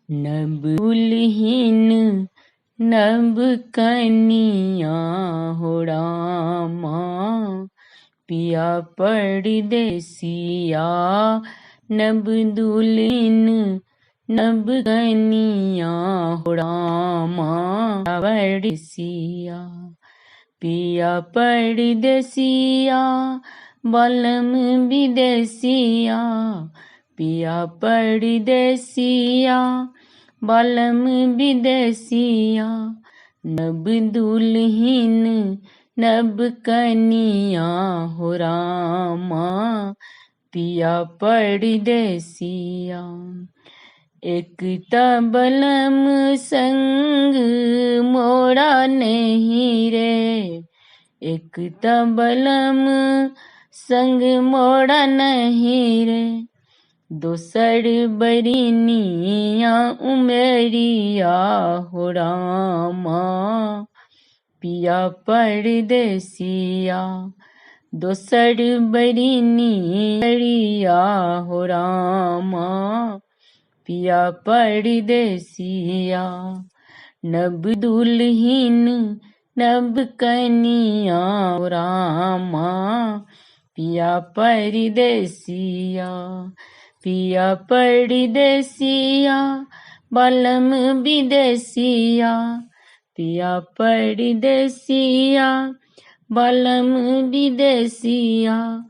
नब दुल्हीन नब कनिया हो रामा, पिया परदेसिया। नब दुल्हीन नब कनिया हो रामा, परदेसिया। पिया परदेसिया बलम विदेसिया, पिया परदेसिया बलम विदेसिया। नब दुल्हीन नब कनिया हो रामा, पिया परदेसिया। एक बलम संग मोरा नहीं रे, एक बलम संग मोरा नहीं रे। दोसर बरिनिया उमेरिया हो रामा, पिया परदेसिया। दोसर बरिनिया हो रामा, पिया परदेसिया। नब दुल्हीन नब कनिया हो रामा, पिया परदेसिया। पिया परदेसिया बलम विदेसिया, पिया परदेसिया बलम विदेसिया।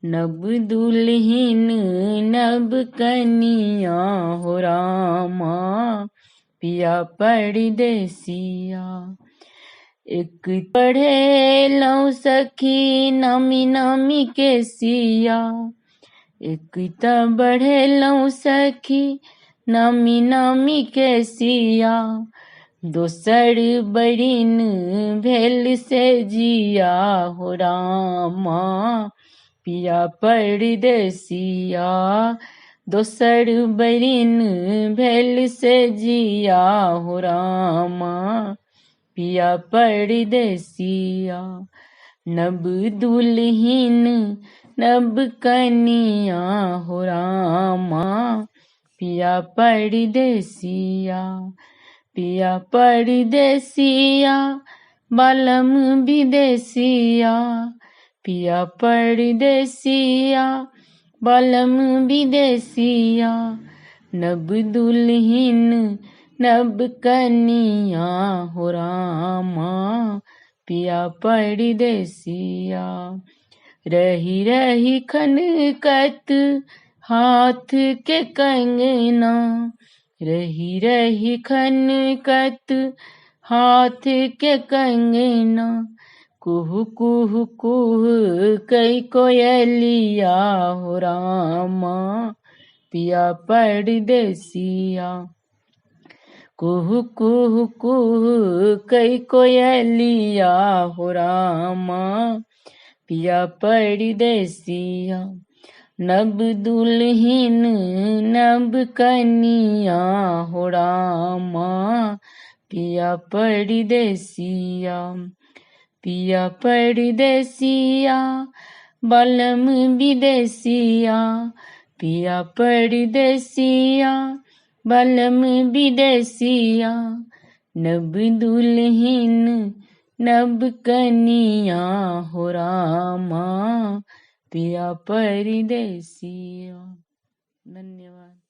नब दुल्हीन नब कनिया हो रामा, पिया परदेसिया। एक पढ़े लौ सखी नामी नामी के सिया, एक बढ़े लौ सखी नामी नामी के सिया। दोसर बरिन भेल से जिया हो रामा, पिया परदेसिया। दोसर बरिन भेल से जिया हो रामा, पिया परदेसिया। नब दुल्हीन नब कनिया हो रामा, पिया परदेसिया। पिया परदेसिया बलम विदेसिया, पिया परदेसिया बलम विदेसिया। नब दुल्हीन नब कनिया हो रामा, पिया परदेसिया। रही रही खनकत हाथ के कंगना, रही रही खनकत हाथ के कंगना। कुहू कुहू कुहू कई कोयलिया हो रामा, पिया परदेसिया। कुहू कुहू कुहू कई कोयलिया हो रामा, पिया परदेसिया। नब दुल्हीन नब कनिया हो रामा, पिया परदेसिया। पिया परदेसिया बलम विदेसिया, पिया परदेसिया बलम विदेसिया। नब दुल्हीन नब कनिया हो रामा, पिया परदेसिया। धन्यवाद।